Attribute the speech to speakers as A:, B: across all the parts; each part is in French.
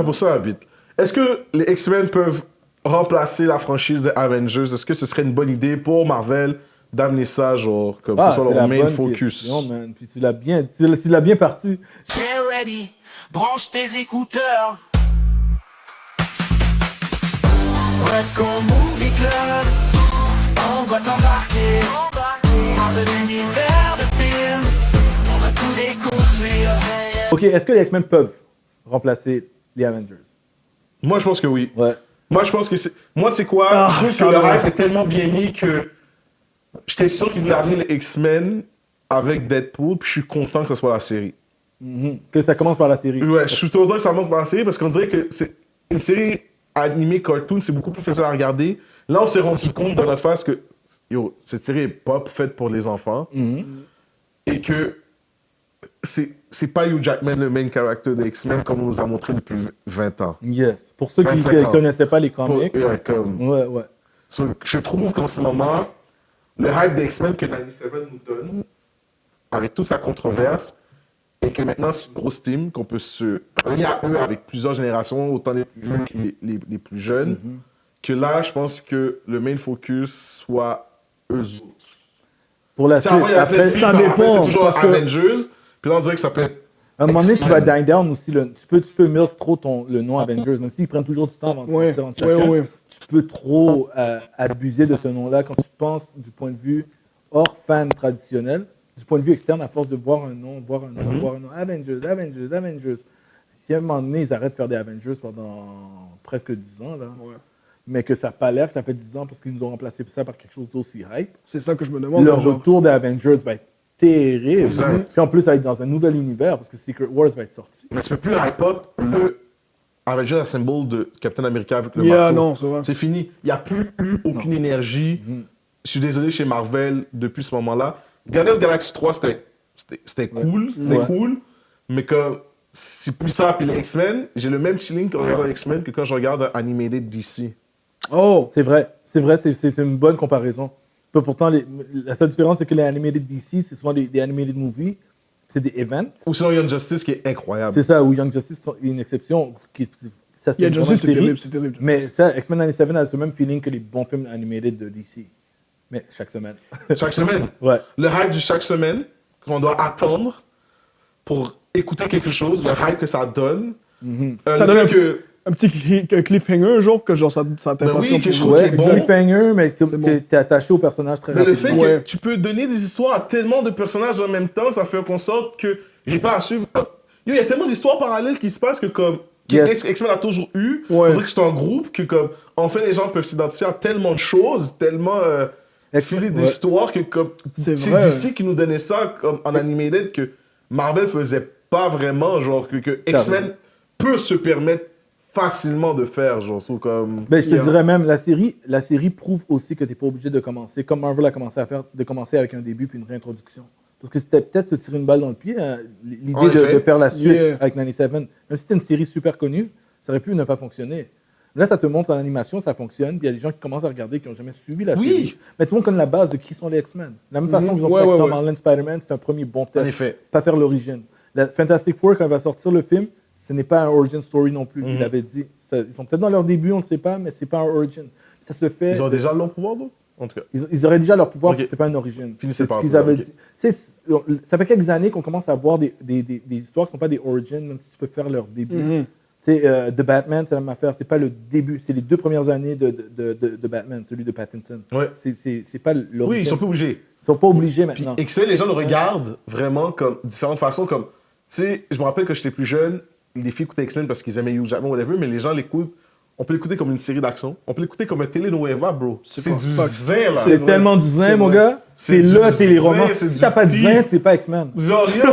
A: Pour ça, habite. Est-ce que les X-Men peuvent remplacer la franchise des Avengers? Est-ce que ce serait une bonne idée pour Marvel d'amener ça, genre, comme ce soit
B: c'est
A: leur
B: la
A: main
B: bonne
A: focus?
B: question, man. Puis tu l'as bien parti.
C: Get ready, branche tes écouteurs. Let's go movie club. On va t'embarquer dans un univers de films. On va tout découvrir.
B: Ok, est-ce que les X-Men peuvent remplacer les Avengers?
A: Moi, je pense que oui.
B: Ouais.
A: Moi, je pense que c'est. Moi, tu sais quoi? Je trouve que le hype est tellement bien mis que j'étais sûr qu'ils voulaient amener les X-Men avec Deadpool, puis je suis content que ce soit la série.
B: Que ça commence par la série.
A: Ouais, je suis content que ça monte par la série parce qu'on dirait que c'est une série animée cartoon, c'est beaucoup plus facile à regarder. Là, on s'est rendu compte dans notre face que yo, cette série est pas faite pour les enfants et que c'est pas Hugh Jackman le main character des X-Men comme on nous a montré depuis 20 ans.
B: Yes. Pour ceux qui
A: 25
B: ne
A: ans.
B: connaissaient pas les comics.
A: Ouais.
B: Ouais.
A: So, je trouve qu'en ce moment, le hype des X-Men que 97 nous donne, avec toute sa controverse, et que maintenant c'est une grosse team, qu'on peut se relier à eux avec plusieurs générations, autant les plus vieux que les plus jeunes, que là, je pense que le main focus soit eux autres.
B: Pour la suite, après,
A: ça dépend. C'est toujours Avengers, puis là, on dirait que ça peut être.
B: à un moment donné, tu vas die down aussi. Tu peux milk trop le nom Avengers, même s'ils prennent toujours du temps avant de sortir entre chacun. Tu peux trop abuser de ce nom-là quand tu penses du point de vue hors fan traditionnel, du point de vue externe, à force de voir un nom, voir un nom. Avengers. Si à un moment donné, ils arrêtent de faire des Avengers pendant presque 10 ans, là, mais que ça n'a pas l'air que ça fait 10 ans parce qu'ils nous ont remplacé ça par quelque chose d'aussi hype.
D: C'est ça que je me demande.
B: Le retour des Avengers va être terrible.
A: Exact.
B: Puis en plus, ça va être dans un nouvel univers parce que Secret Wars va être sorti.
A: Mais tu peux plus hype up le Avengers Assemble de Captain America avec le marteau.
D: Non, c'est vrai.
A: C'est fini. Il n'y a plus eu aucune énergie. Je suis désolé chez Marvel depuis ce moment-là. Guardians of the Galaxy 3, c'était cool. C'était cool. Mais que c'est plus ça. Puis les X-Men, j'ai le même chilling quand je regarde les X-Men que quand je regarde un animated DC.
D: Oh!
B: C'est vrai, c'est une bonne comparaison. Puis pourtant, la seule différence, c'est que les animated DC, c'est souvent des animated movies, c'est des events.
A: Ou sinon Young Justice qui est incroyable.
B: C'est ça, où Young Justice est une exception. Ça,
D: Young Justice, c'est terrible.
B: Mais ça, X-Men 97 a ce même feeling que les bons films animated de DC. Mais chaque semaine.
A: Chaque semaine.
B: Ouais.
A: Le hype du chaque semaine qu'on doit attendre pour écouter quelque chose, le hype que ça donne.
D: Ça donne un petit cliffhanger, genre, que genre, ça t'impatiente.
A: que je trouve qu'il est bon.
B: Cliffhanger, mais t'es attaché au personnage très
A: Mais le
B: rapidement.
A: fait que tu peux donner des histoires à tellement de personnages en même temps, ça fait en sorte que j'ai pas à suivre. Yo, il y a tellement d'histoires parallèles qui se passent que comme X-Men a toujours eu. On dirait que c'est un groupe que comme enfin les gens peuvent s'identifier à tellement de choses, tellement filer d'histoires que comme c'est DC qui nous donnait ça comme en animated que Marvel faisait pas vraiment, genre que X-Men peut se permettre facilement de faire, genre, comme...
B: Ben, je te dirais même, la série prouve aussi que tu n'es pas obligé de commencer, comme Marvel a commencé à faire, de commencer avec un début puis une réintroduction. Parce que c'était peut-être se tirer une balle dans le pied, hein, l'idée de faire la suite avec 97. Même si c'était une série super connue, ça aurait pu ne pas fonctionner. Là, ça te montre en animation, ça fonctionne, puis il y a des gens qui commencent à regarder, qui n'ont jamais suivi la série. Mais tout le monde connaît la base de qui sont les X-Men. De la même façon qu'ils ont fait avec Tom Holland, Spider-Man, c'est un premier bon test.
A: En effet.
B: Pas faire l'origine. La Fantastic Four, quand elle va sortir le film, ce n'est pas un origin story non plus. Il avait dit. Ils sont peut-être dans leur début, on ne sait pas, mais c'est pas un origin. Ça se fait.
A: Ils ont déjà leur pouvoir, donc? En tout cas.
B: Ils auraient déjà leur pouvoir si c'est pas une origin.
A: Finissez par
B: ce qu'ils avaient dit. Ça fait quelques années qu'on commence à voir des histoires qui ne sont pas des origins, même si tu peux faire leur début. The Batman, c'est la même affaire. C'est pas le début, c'est les 2 premières années de Batman, celui de Pattinson.
A: Ouais.
B: C'est pas l'origine.
A: Oui, ils sont pas obligés.
B: Ils sont pas obligés maintenant.
A: Puis X-Men, les gens le regardent vraiment comme différentes façons. Comme, tu sais, je me rappelle quand j'étais plus jeune, les filles écoutaient X-Men parce qu'ils aimaient Hugh Jackman, whatever, mais les gens l'écoutent. On peut l'écouter comme une série d'action. On peut l'écouter comme un telenovela, bro. C'est du zin, là.
B: C'est tellement du zin, mon gars. C'est là, c'est les romans. Si t'as pas de zin, c'est pas X-Men.
A: Genre, yo!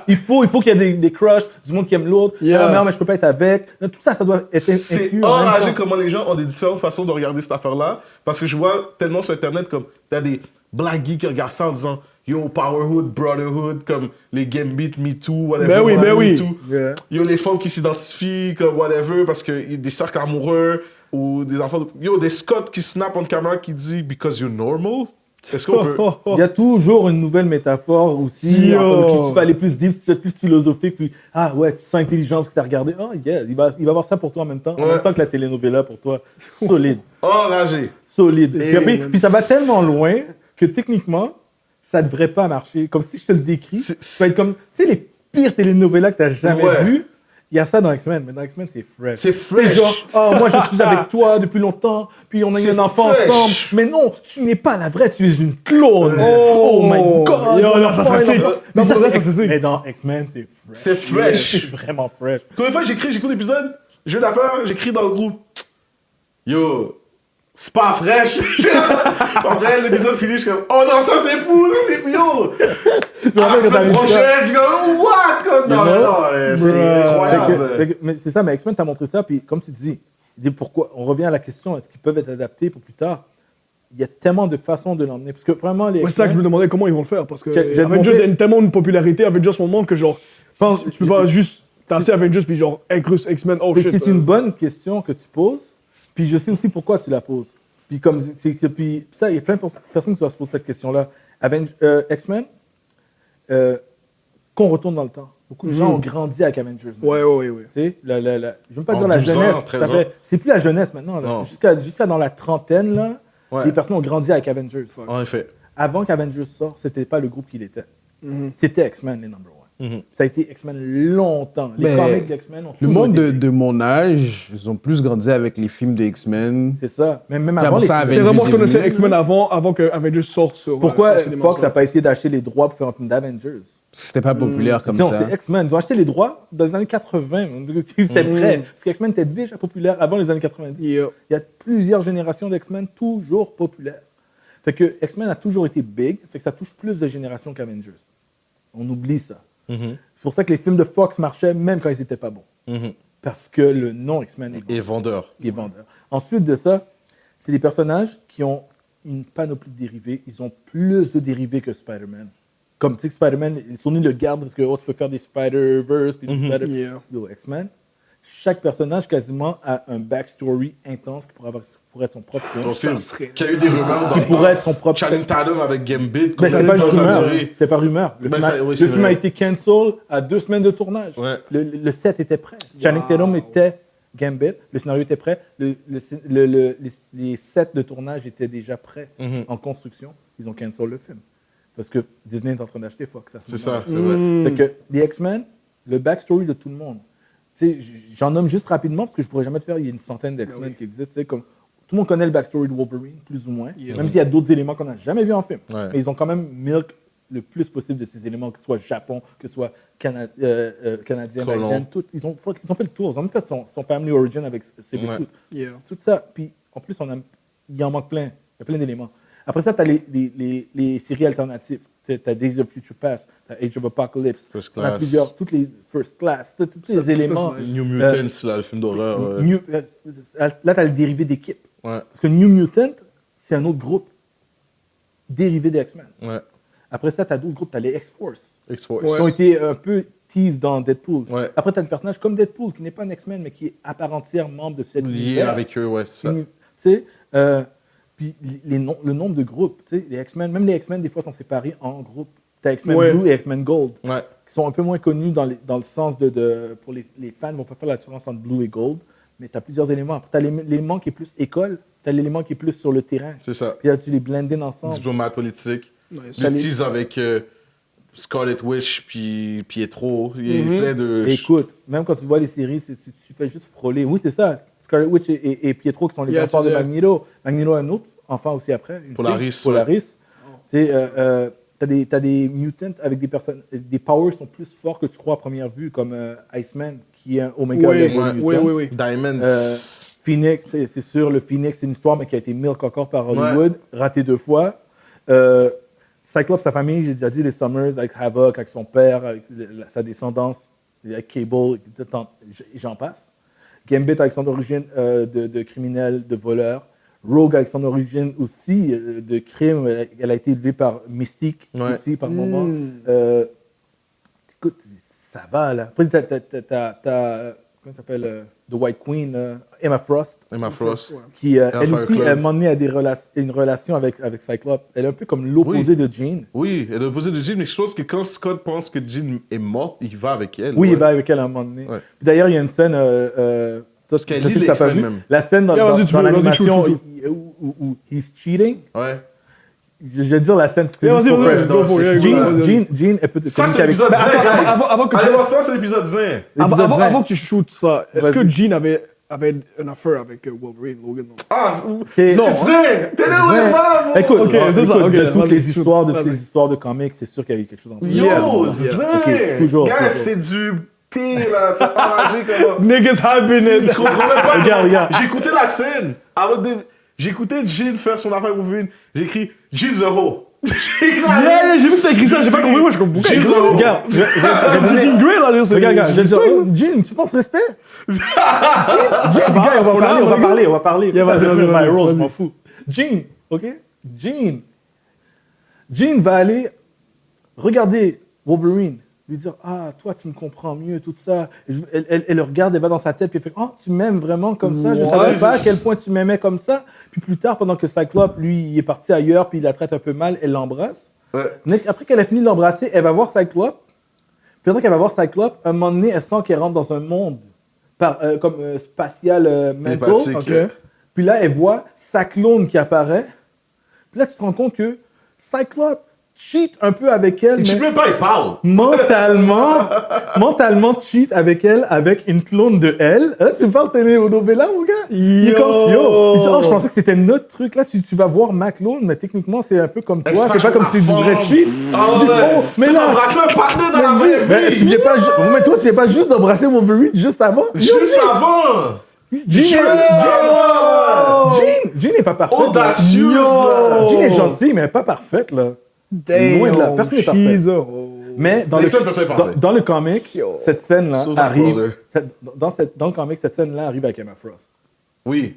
B: Il faut qu'il y ait des crushs, du monde qui aime l'autre. Ah, mais je peux pas être avec. Tout ça, ça doit être
A: C'est
B: inclus.
A: enragé comment les gens ont des différentes façons de regarder cette affaire-là. Parce que je vois tellement sur Internet comme t'as des black geeks qui regardent ça en disant yo, Powerhood, Brotherhood, comme les Gambit, Me Too, whatever.
D: Ben oui.
A: Me Too. Yo, les femmes qui s'identifient comme whatever parce qu'il y a des cercles amoureux ou des enfants. Yo, des Scott qui snap en caméra qui dit because you're normal. Est-ce qu'on peut...
B: Il y a toujours une nouvelle métaphore aussi. Plus tu vas aller plus deep, plus philosophique, plus ah ouais, tu sens intelligent parce que tu as regardé. Oh yeah, il va avoir ça pour toi en même temps. En même temps que la telenovela pour toi. Solide.
A: Enragé.
B: Solide. Puis ça va tellement loin que techniquement, ça devrait pas marcher. Comme si je te le décris, ça va être comme, tu sais, les pires telenovelas que tu as jamais vues. Il y a ça dans X-Men, mais dans X-Men, c'est fresh.
A: C'est fresh.
B: C'est genre, oh, moi, je suis avec toi depuis longtemps, puis on a eu un enfant ensemble. Mais non, tu n'es pas la vraie, tu es une clone. Oh my God.
D: Non, ça serait sick.
B: Mais ça, c'est sick. Mais dans X-Men, c'est fresh.
A: C'est fresh.
B: C'est vraiment fresh.
A: Combien de fois j'écoute l'épisode, jeu d'affaires, j'écris dans le groupe. Yo, c'est pas fresh. Après, l'épisode fini, je suis comme, oh non, ça c'est fou, yo. La semaine prochaine, je suis comme, what? Comme, non, c'est incroyable.
B: Mais c'est ça, mais X-Men t'a montré ça, puis comme tu dis, pourquoi, on revient à la question, est-ce qu'ils peuvent être adaptés pour plus tard? Il y a tellement de façons de l'emmener, parce que vraiment, les
D: c'est ça que je me demandais comment ils vont le faire, parce que Avengers a tellement une popularité, Avengers au moment que genre, tu peux pas juste tasser Avengers puis genre incruste X-Men, oh shit.
B: C'est une bonne question que tu poses, puis je sais aussi pourquoi tu la poses. Puis comme puis ça, il y a plein de personnes qui doivent se poser cette question-là. X-Men, qu'on retourne dans le temps. Beaucoup de gens ont grandi avec Avengers.
D: Ouais.
B: Tu sais, je ne veux pas dire la jeunesse. C'est plus la jeunesse maintenant. Jusqu'à dans la trentaine, là, les personnes ont grandi avec Avengers.
A: En effet.
B: Avant qu'Avengers sorte, c'était pas le groupe qu'il était. C'était X-Men, les number one. Ça a été X-Men longtemps. Les comics d'X-Men ont
E: le monde de mon âge, ils ont plus grandi avec les films de X-Men.
B: C'est ça. Même avant les
D: c'est vraiment, je connaissais X-Men avant que Avengers sorte sur.
B: Pourquoi Fox n'a pas essayé d'acheter les droits pour faire un film d'Avengers?
E: Parce que c'était pas populaire comme ça.
B: Non, c'est X-Men. Ils ont acheté les droits dans les années 80. C'était prêt. Parce qu'X-Men était déjà populaire avant les années 90. Il y a plusieurs générations d'X-Men toujours populaires. Fait que X-Men a toujours été big. Fait que ça touche plus de générations qu'Avengers. On oublie ça. C'est pour ça que les films de Fox marchaient même quand ils n'étaient pas bons. Parce que le nom X-Men
A: est vendeur.
B: Ensuite de ça, c'est des personnages qui ont une panoplie de dérivés. Ils ont plus de dérivés que Spider-Man. Comme tu sais que Spider-Man, Sony le garde parce que tu peux faire des Spider-Verse, puis des X-Men. Chaque personnage quasiment a un backstory intense qui pourrait être son propre film.
A: Qu'il y a eu des rumeurs dans
B: qui pourrait être son propre
A: Channing Tatum avec Gambit.
B: Mais c'était pas une rumeur. C'était pas rumeur. Le film a été cancel à 2 semaines de tournage. Le set était prêt. Channing Tatum était Gambit. Le scénario était prêt. Les sets de tournage étaient déjà prêts en construction. Ils ont cancel le film. Parce que Disney est en train d'acheter Fox.
A: C'est ça, c'est vrai.
B: Fait que les X-Men, le backstory de tout le monde. J'en nomme juste rapidement parce que je pourrais jamais te faire. Il y a une centaine d'X-Men qui existent. Comme, tout le monde connaît le backstory de Wolverine, plus ou moins. Même s'il y a d'autres éléments qu'on n'a jamais vus en film. Mais ils ont quand même milk le plus possible de ces éléments, que ce soit Japon, que ce soit Canadien, américain. Ils ont fait le tour. Ils ont même fait son family origin avec Sabretooth. Tout ça. Puis en plus, il en manque plein. Il y a plein d'éléments. Après ça, tu as les séries alternatives. Tu as Days of Future Past, tu as Age of Apocalypse, tu as plusieurs, toutes les First Class, tous les éléments.
A: New Mutants, là, le film d'horreur.
B: Là, tu as le dérivé d'équipe. Parce que New Mutant, c'est un autre groupe dérivé des X-Men. Après ça, tu as d'autres groupes, tu as les X-Force. Qui ont été un peu teased dans Deadpool. Après, tu as un personnage comme Deadpool, qui n'est pas un X-Men, mais qui est à part entière membre de cette
A: lié avec eux, c'est ça.
B: Tu sais, puis le nombre de groupes, tu sais, les X-Men, même les X-Men, des fois, sont séparés en groupes. Tu as X-Men Blue et X-Men Gold, qui sont un peu moins connus dans le sens pour les fans, ils ne vont pas faire la différence entre Blue et Gold, mais tu as plusieurs éléments. Après, tu as l'élément qui est plus école, tu as l'élément qui est plus sur le terrain.
A: C'est ça.
B: Puis là, tu les blends ensemble.
A: Diplomate politique. Les tease avec Scarlet Witch, puis Pietro. Il y a plein de...
B: Écoute, même quand tu vois les séries, tu fais juste frôler. Oui, c'est ça. Scarlet Witch et Pietro qui sont les enfants de Magneto. Magneto a un autre enfant aussi après.
A: Polaris.
B: Tu as des mutants avec des powers qui sont plus forts que tu crois à première vue, comme Iceman, qui est un Omega level mutant.
A: Diamonds.
B: Phoenix, c'est sûr, le Phoenix, c'est une histoire, mais qui a été milk encore par Hollywood, raté 2 fois. Cyclops, sa famille, j'ai déjà dit, les Summers, avec Havoc, avec son père, avec sa descendance, avec Cable, j'en passe. Gambit avec son origine de criminel, de voleur. Rogue avec son origine aussi de crime. Elle a été élevée par Mystique aussi par moment. Écoute, ça va là. Après, t'as comment ça s'appelle The White Queen, Emma Frost.
E: Emma Frost.
B: Qui, elle aussi,
E: Club.
B: elle m'a amené à une relation avec Cyclope. Elle est un peu comme l'opposé de Jean.
E: Oui, elle est l'opposé de Jean, mais je pense que quand Scott pense que Jean est morte, il va avec elle.
B: Oui, il va avec elle à un moment donné.
E: Ouais.
B: Puis d'ailleurs, il y a une scène...
E: Parce qu'elle
B: je sais
E: lit
B: que t'as pas
E: les
B: vu.
E: X-Men même.
B: La scène dans l'animation où he's cheating.
E: Ouais.
B: Je vais dire la scène, c'est
D: Vas-y,
B: juste pour
D: vas-y,
B: fresh.
D: go for it,
B: Jean, elle peut te
A: Ça, c'est
B: communiquer avec...
A: l'épisode 10, guys.
D: avant que tu-
A: Allez voir ça, c'est l'épisode 10.
D: Avant que tu shootes ça, est-ce
B: Vas-y.
D: que Jean avait une affaire avec Wolverine, Logan? Non.
A: Ah,
B: C'est-
A: non, 10. T'es là où elle va,
B: Écoute,
D: Ok, c'est ça,
B: écoute,
D: ok,
B: de toutes
D: vas-y,
B: les histoires, de toutes
D: vas-y.
B: les histoires de comics, c'est sûr qu'il y a eu quelque chose entre
A: Yo,
B: eux.
A: Zin!
B: Ok, toujours.
A: Guys, c'est du thé, là. C'est enragé comme...
D: Niggas having it.
A: Tu comprends même pas.
B: Regarde.
A: J'ai écouté la scène. J'ai écouté Jean faire son affaire Wolverine. J'ai écrit Jean the Ho. J'ai écrit
D: Yeah, j'ai vu que t'as écrit ça, j'ai pas compris, moi je comprends.
A: Jean the Ho.
B: Regarde,
D: C'est Jean Grey là, je sais.
B: regarde, je vais te dire, oh, Jean, tu penses respect? Jean, gars, on va parler.
D: Yeah, vas-y, vas-y,
B: My
D: vas-y,
B: role, je
D: vas-y.
B: m'en fous. Jean, ok? Jean va aller regarder Wolverine, lui dire, ah, toi, tu me comprends mieux, tout ça. Elle le regarde, elle va dans sa tête, puis elle fait, oh, tu m'aimes vraiment comme ça? Je savais pas à quel point tu m'aimais comme ça. Puis plus tard, pendant que Cyclope, lui, il est parti ailleurs, puis il la traite un peu mal, elle l'embrasse.
A: Ouais.
B: Après qu'elle a fini de l'embrasser, elle va voir Cyclope. Puis pendant qu'elle va voir Cyclope, à un moment donné, elle sent qu'elle rentre dans un monde spatial mental.
E: Empathique.
D: Ok.
B: Puis là, elle voit sa clone qui apparaît. Puis là, tu te rends compte que Cyclope cheat un peu avec elle,
A: Je sais
B: mais
A: même pas, il parle.
B: mentalement cheat avec elle, avec une clone de elle. Hein, tu parles télénovela, mon gars? Il est comme, yo! Il dit, oh, je pensais que c'était notre truc. Là, tu vas voir ma clone, mais techniquement, c'est un peu comme toi. C'est pas comme si c'était du vrai cheat.
A: Ah
B: Je dis,
A: ouais.
B: oh, mais
A: T'as
B: là...
A: embrassé un partenaire dans la vraie
B: Mais
A: vie.
B: tu viens pas, mais toi, tu viens pas juste d'embrasser Wolverine juste avant?
A: Juste avant.
B: Jean n'est pas parfaite. là.
A: Audacieuse.
B: Jean est gentille, mais pas parfaite, là. Loin de là. Personne n'est parfait.
D: she's a hoe.
B: Mais dans
A: Les
B: le,
A: seules personnes parfaites.
B: dans le comic, cette scène-là
E: Sauf dans
B: arrive...
E: Crawler.
B: Dans le comic, cette scène-là arrive avec Emma Frost.
E: Oui.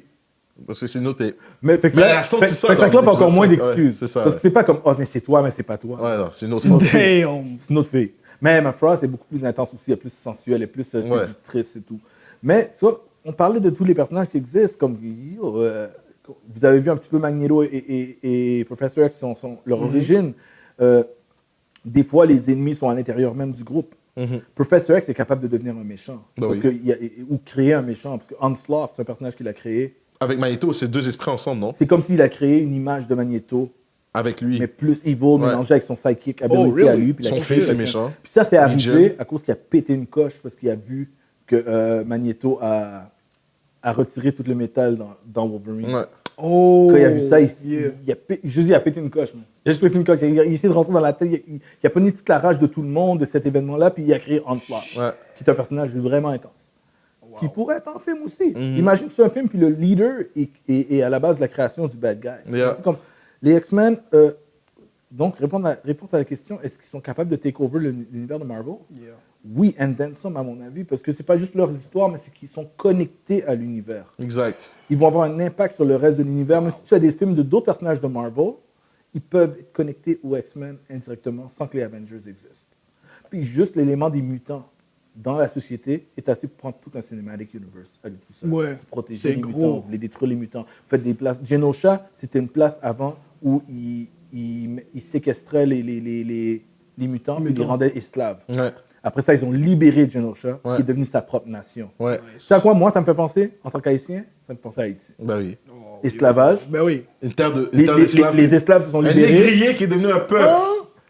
E: Parce que c'est noté.
B: Mais fait que
A: Mais
B: là,
A: elle a senti ça
B: fait que
A: dans
B: Cyclope a encore moins
E: l'épisode cinq.
B: d'excuses.
E: Ouais, c'est ça,
B: Parce que
E: ouais.
B: c'est pas comme, oh, mais c'est toi, mais c'est pas toi.
E: Ouais, non, c'est une autre
B: C'est une autre
E: fois.
B: fille.
D: Damn.
B: C'est une autre fille. Mais Emma Frost est beaucoup plus intense aussi, elle est plus sensuelle, elle est plus séductrice et tout. Mais tu vois, on parlait de tous les personnages qui existent, comme vous avez vu un petit peu Magneto et Professor X, leur origine. Des fois, les ennemis sont à l'intérieur même du groupe. Professor X est capable de devenir un méchant.
E: Ben
B: parce ou créer un méchant. Parce que Onslaught, c'est un personnage qu'il a créé.
E: Avec Magneto, c'est deux esprits ensemble, non?
B: C'est comme s'il a créé une image de Magneto,
E: Avec lui.
B: mais plus evil, mélangé avec son psychic ability
D: really?
B: à lui. Puis il a
E: Son
B: créé
E: fils est
B: quelqu'un.
E: méchant.
B: Puis ça, c'est arrivé
E: Legion.
B: à cause qu'il a pété une coche parce qu'il a vu que Magneto a retiré tout le métal dans Wolverine.
E: Ouais.
D: Oh.
B: Quand il a vu ça,
D: yeah.
B: il a pété une coche. Man. Il a juste pété une coche. Il a essayé de rentrer dans la tête. Il a pogné toute la rage de tout le monde de cet événement-là, puis il a créé Onslaught,
E: Ouais.
B: qui est un personnage vraiment intense. Qui pourrait être en film aussi. Imagine que c'est un film, puis le leader est à la base de la création du bad guy.
E: Yeah.
B: C'est comme les X-Men. Donc, réponse à la question, est-ce qu'ils sont capables de take over l'univers de Marvel?
D: Yeah.
B: Oui, and then some, à mon avis, parce que c'est pas juste leurs histoires, mais c'est qu'ils sont connectés à l'univers.
E: Exact.
B: Ils vont avoir un impact sur le reste de l'univers. Même si tu as des films de d'autres personnages de Marvel, ils peuvent être connectés aux X-Men indirectement sans que les Avengers existent. Puis juste l'élément des mutants dans la société est assez pour prendre tout un cinematic universe à lui tout seul.
D: Ouais,
B: Vous protégez
D: c'est
B: les
D: gros.
B: mutants, vous voulez détruire les mutants. Vous faites des places. Genosha, c'était une place avant où ils séquestraient les mutants et les rendaient esclaves.
E: Ouais.
B: Après ça, ils ont libéré Genosha,
E: Ouais.
B: qui est devenu sa propre nation.
E: Ouais.
B: Tu sais à quoi, moi, ça me fait penser, en tant qu'Haïtien, ça me fait penser à Haïti.
E: Ben oui.
B: Esclavage.
D: Ben oui.
E: Une terre de.
B: Les esclaves se sont
A: Un
B: libérés.
A: négrier qui est devenu un peuple.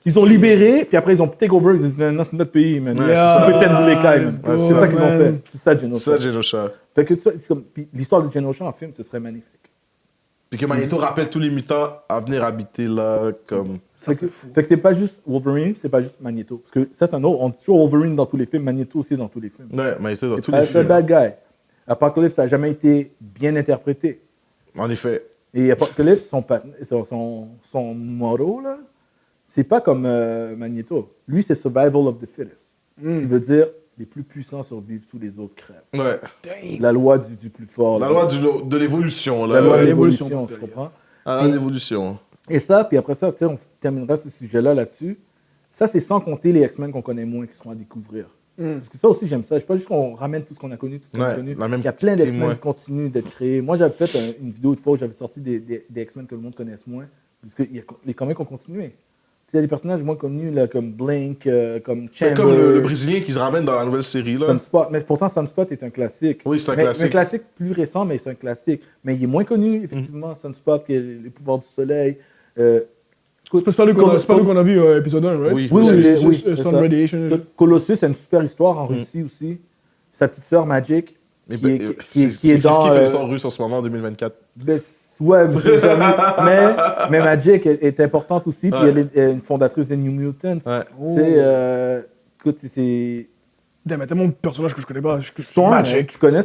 B: Ils ont libéré, puis après, ils ont take over. Ils ont dit, non, c'est notre pays, man.
E: Ouais,
B: On peut tête de l'écaille,
D: let's
B: man.
D: go,
B: C'est ça qu'ils ont
D: man.
B: fait. C'est ça,
E: Ça,
B: Genosha.
E: Genosha.
B: Fait que ça, c'est comme, puis l'histoire de Genosha en film, ce serait magnifique.
E: Puis que Magneto rappelle tous les mutants à venir habiter là, comme.
B: Fait que c'est pas juste Wolverine, c'est pas juste Magneto. Parce que ça, c'est un autre. On dit toujours Wolverine dans tous les films, Magneto aussi dans tous les films.
E: Ouais, Magneto dans
B: C'est
E: tous
B: pas
E: les
B: c'est un
E: films.
B: bad guy. Apocalypse, ça n'a jamais été bien interprété.
E: En effet.
B: Et Apocalypse, son motto, là, c'est pas comme Magneto. Lui, c'est survival of the fittest. Ce qui veut dire les plus puissants survivent, tous les autres crèvent.
E: Ouais.
B: La loi du plus fort.
E: La
B: là.
E: loi de l'évolution, là.
B: La loi de
E: Ouais.
B: l'évolution, tu comprends?
E: Ah, l'évolution.
B: Et ça, puis après ça, on terminera ce sujet-là là-dessus. Ça, c'est sans compter les X-Men qu'on connaît moins, qui seront à découvrir. Parce que ça aussi, j'aime ça. Je ne pas juste qu'on ramène tout ce qu'on a connu, tout ce qu'on a connu. Il y a plein d'X-Men qui continuent d'être créés. Moi, j'avais fait une vidéo une fois où j'avais sorti des X-Men que le monde connaisse moins. Parce que les comics ont continué. Il y a des personnages moins connus là, comme Blink, comme Chamber.
A: Comme le Brésilien qui se ramène dans la nouvelle série. Là.
B: Sunspot. Mais pourtant, Sunspot est un classique.
A: Oui, c'est un classique.
B: Un classique plus récent, mais c'est un classique. Mais il est moins connu, effectivement, Sunspot, qui est les pouvoirs du soleil.
D: C'est pas lui qu'on a vu épisode 1, right?
B: Oui.
D: Sun Radiation.
B: Colossus a une super histoire en Russie aussi. Sa petite sœur Magic, qui est dans...
A: Qu'est-ce qu'il fait l'histoire russe en ce moment, en 2024?
B: Ouais, mais Magic est importante aussi, puis elle est une fondatrice des New Mutants. Écoute, c'est...
D: Mais tellement de personnages que je connais pas.
B: Storm, Magic. Tu connais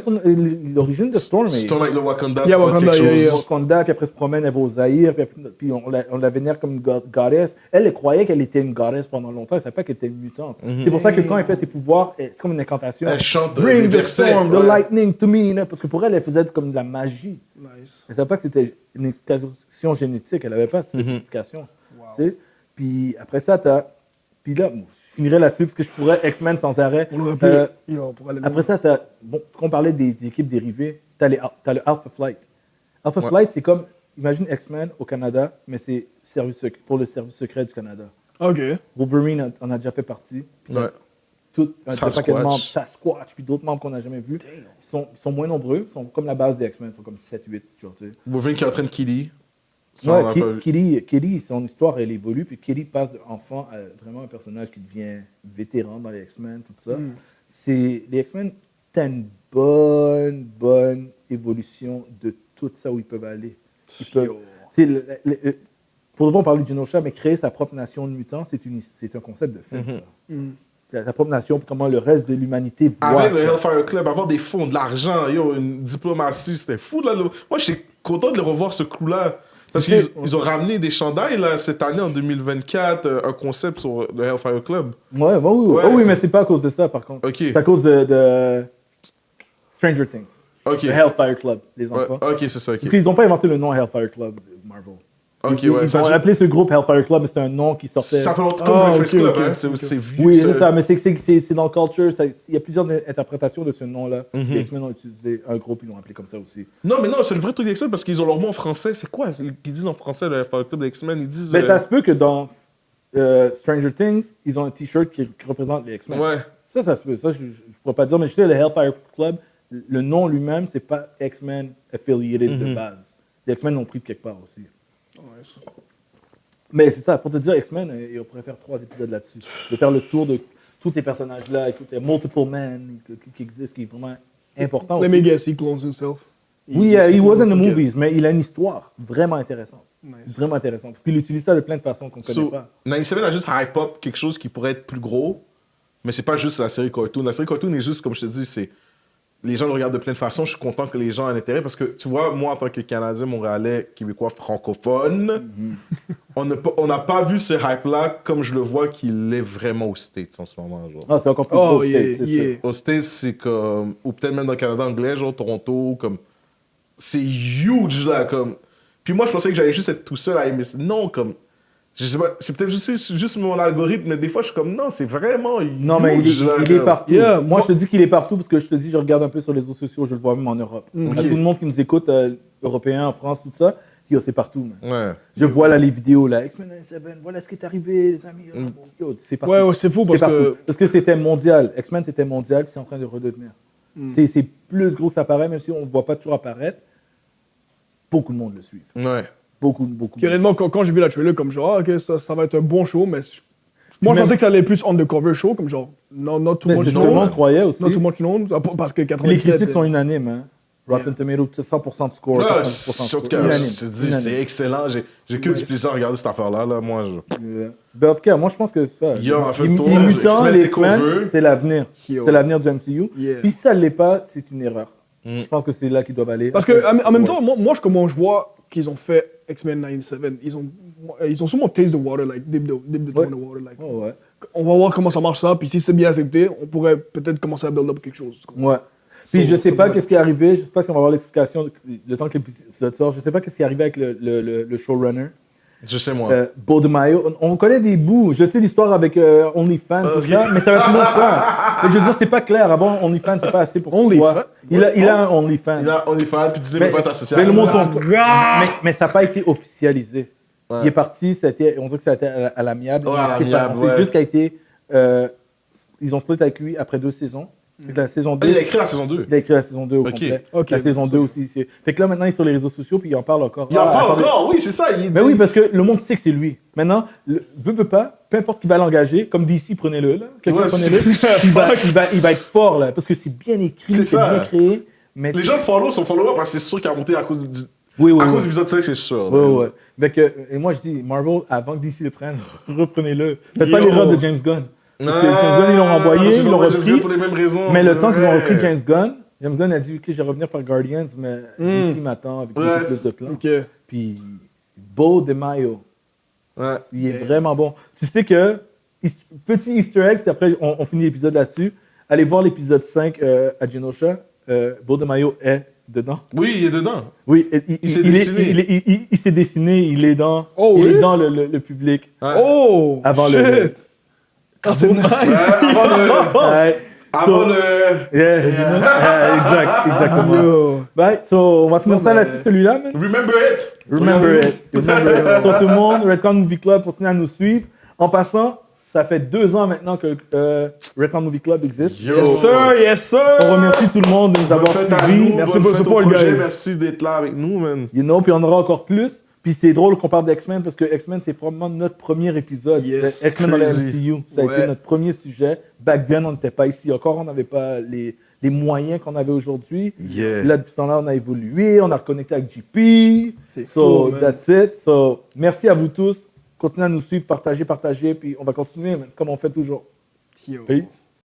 B: l'origine de Storm?
A: Storm avec le Wakanda,
D: c'est Wakanda,
A: quelque chose.
B: Wakanda, qui après se promène, elle va au Zaïre, puis on la vénère comme une goddess. Elle croyait qu'elle était une goddess pendant longtemps, elle ne savait pas qu'elle était une mutante. C'est pour ça que quand elle fait ses pouvoirs, c'est comme une incantation.
A: Elle chante
B: Bring the storm, the lightning to me. Parce que pour elle, elle faisait comme de la magie.
D: Nice.
B: Elle ne savait pas que c'était une explication génétique, elle n'avait pas cette explication. Puis après ça, puis là, je finirai là-dessus parce que je pourrais X-Men sans arrêt. Après ça, quand on parlait des équipes dérivées, tu as le Alpha Flight. Alpha Flight, c'est comme, imagine X-Men au Canada, mais c'est pour le service secret du Canada.
D: OK.
B: Wolverine en a déjà fait partie. Tout un paquet de membres, Sasquatch, puis d'autres membres qu'on n'a jamais vus. Ils sont moins nombreux, ils sont comme la base des X-Men, ils sont comme 7-8.
A: Wolverine qui entraîne Kitty.
B: Kitty, son histoire, elle évolue, puis Kitty passe d'enfant à vraiment un personnage qui devient vétéran dans les X-Men, tout ça. Les X-Men, t'as une bonne évolution de tout ça où ils peuvent aller. Pour le bon, on parle du Genosha, mais créer sa propre nation de mutants, c'est un concept de film, ça. C'est sa propre nation, comment le reste de l'humanité voit.
A: Avec le Hellfire Club, avoir des fonds, de l'argent, une diplomatie, c'était fou. Là. Moi, j'étais content de le revoir, ce coup-là. Parce qu'ils ont ramené des chandails là, cette année, en 2024, un concept sur le Hellfire Club.
B: Oui, mais c'est pas à cause de ça, par contre. C'est à cause de Stranger Things. Le Hellfire Club, les enfants.
A: C'est ça,
B: Parce qu'ils n'ont pas inventé le nom Hellfire Club de Marvel. Ils ont appelé ce groupe Hellfire Club, mais c'est un nom qui sortait...
A: Ça fait longtemps comme Breakfast Club, hein? C'est vieux.
B: Oui, c'est ça, mais c'est dans le culture. Il y a plusieurs interprétations de ce nom-là. Les X-Men ont utilisé un groupe, ils l'ont appelé comme ça aussi.
A: Non, c'est le vrai truc des X-Men parce qu'ils ont leur mot en français. C'est quoi qu'ils disent en français, le Hellfire Club des X-Men? Ils disent...
B: Mais ça se peut que dans Stranger Things, ils ont un T-shirt qui représente les X-Men.
A: Ouais.
B: Ça se peut. Ça, je ne pourrais pas dire, mais je sais, le Hellfire Club, le nom lui-même, c'est pas X-Men affiliated de base. Les X-Men l'ont pris de quelque part aussi. Mais c'est ça, pour te dire, X-Men, et on pourrait faire 3 épisodes là-dessus. De faire le tour de tous ces personnages-là, il y a Multiple Man qui existe, qui est vraiment important
D: Let
B: aussi.
D: me guess, he clones himself.
B: Oui, he was in the movies, mais il a une histoire vraiment intéressante. Vraiment intéressante. Parce qu'il utilise ça de plein de façons qu'on ne connaît pas.
A: 97 a juste hype up quelque chose qui pourrait être plus gros, mais c'est pas juste la série cartoon. La série cartoon est juste, comme je te dis, c'est... Les gens le regardent de plein de façons. Je suis content que les gens aient intérêt parce que, tu vois, moi, en tant que Canadien, Montréalais, Québécois, francophone, on n'a pas vu ce hype-là comme je le vois qu'il est vraiment aux States en ce moment. Genre.
B: C'est encore plus gros aux States, c'est sûr.
A: Aux States, c'est comme... Ou peut-être même dans le Canada anglais, genre Toronto, comme... C'est huge, là, comme... Puis moi, je pensais que j'allais juste être tout seul à aimer ça. Non, comme... Je sais pas, c'est peut-être juste mon algorithme, mais des fois, je suis comme, non, c'est vraiment huge.
B: Non, mais il est partout. Moi, je te dis qu'il est partout parce que je te dis, je regarde un peu sur les réseaux sociaux, je le vois même en Europe. On a tout le monde qui nous écoute, Européens, en France, tout ça. C'est partout, man. Je vois là les vidéos, là, X-Men 97, voilà ce qui est arrivé, les amis. C'est partout.
D: Ouais, c'est fou parce que...
B: Parce que c'était mondial. X-Men, c'était mondial, puis c'est en train de redevenir. C'est plus gros que ça paraît, même si on ne voit pas toujours apparaître. Beaucoup de monde le suit.
A: Ouais.
B: Beaucoup.
D: Puis honnêtement, quand j'ai vu la trailer, comme genre, ok, ça va être un bon show, mais moi, je pensais que ça allait plus undercover show, comme genre, not too much known.
B: Tout le monde croyait aussi.
D: Not too much known, parce que 97...
B: Les critiques sont unanimes, hein. Rotten Tomatoes, 100% de score.
A: Ouais, surtout que c'est excellent. J'ai que du plaisir à regarder cette affaire-là. Là. Moi,
B: Ben, en tout cas, moi, je pense que ça. Les mutants, les X-Men, c'est l'avenir. C'est l'avenir du MCU. Puis si ça ne l'est pas, c'est une erreur. Je pense que c'est là qu'ils doivent aller.
D: Parce que, en même temps, moi, comment je vois qu'ils ont fait X-Men 97, ils ont sûrement taste the water, like, dip the toe in the water. Like, on va voir comment ça marche ça, puis si c'est bien accepté, on pourrait peut-être commencer à build up quelque chose.
B: Ouais. Puis je sais pas qu'est-ce qui est arrivé, je sais pas si on va avoir l'explication le temps que l'épisode sort, je sais pas qu'est-ce qui est arrivé avec le showrunner.
A: Je sais, moi.
B: Beau de Mayo. On connaît des bouts. Je sais l'histoire avec OnlyFans, tout ça, mais ça va être mon frère. Mais je veux dire, c'est pas clair. Avant, OnlyFans, c'est pas assez pour qu'il soit. Il a un OnlyFans.
A: Il a OnlyFans, puis Disney ne peut pas être associé à
B: le monde
A: ça.
B: mais ça n'a pas été officialisé. Ouais. Il est parti, on dirait que ça a été à l'amiable.
A: Ouais, à l'amiable, ouais.
B: C'est juste qu'il a été... ils ont split avec lui après 2 saisons. La saison 2,
A: il a écrit la saison 2.
B: Il a écrit la saison 2 au complet. La saison 2 aussi. Fait que là, maintenant, il est sur les réseaux sociaux puis il en parle encore.
A: Il en parle encore, oui, c'est ça.
B: Mais oui, parce que le monde sait que c'est lui. Maintenant, veut pas, peu importe qui va l'engager, comme DC, prenez-le, là. Quelqu'un prenez-le. Il va être fort, là, parce que c'est bien écrit, c'est bien créé. Mais
A: les gens le follow, sont followers parce que c'est sûr qu'il a monté à cause du...
B: Oui,
A: à cause de l'épisode 5, c'est sûr.
B: Oui. Et moi, je dis, Marvel, avant que DC le prenne, reprenez-le. Faites pas l'erreur de James Gunn. Parce que James Gunn, ils l'ont renvoyé, ils l'ont repris.
A: Pour les mêmes raisons.
B: Mais le temps qu'ils ont repris James Gunn a dit, OK, je vais revenir faire Guardians, mais DC m'attend avec plus de plans. Puis, Beau de Mayo. Il est vraiment bon. Tu sais que, petit easter egg, puis après, on finit l'épisode là-dessus. Allez voir l'épisode 5 à Genosha. Beau de Mayo est dedans.
A: Oui, il est dedans.
B: Oui, il s'est dessiné. Il s'est dessiné, il est dans, il est dans le public.
D: Oh!
B: Avant
D: shit.
B: le.
D: Ah, c'est nice!
A: Avant le...
B: Exactement. Right, so, on va finir ça là-dessus, celui-là. Man.
A: Remember it!
B: Remember it. So, tout le monde, Redcon Movie Club, continuez à nous suivre. En passant, ça fait 2 ans maintenant que Redcon Movie Club existe.
D: Yes, sir!
B: On remercie tout le monde de nous avoir suivis.
D: Merci pour le support, guys.
A: Merci d'être là avec nous, man.
B: Puis on aura encore plus. Puis c'est drôle qu'on parle d'X-Men parce que X-Men, c'est probablement notre premier épisode.
A: Yes,
B: X-Men dans la MCU. Ça a été notre premier sujet. Back then, on n'était pas ici encore. On n'avait pas les moyens qu'on avait aujourd'hui.
A: Yeah.
B: Là, depuis ce temps-là, on a évolué. On a reconnecté avec JP.
D: C'est fou,
B: that's it. So, merci à vous tous. Continuez à nous suivre, partagez. Puis on va continuer comme on fait toujours.
D: Yo.
B: Peace.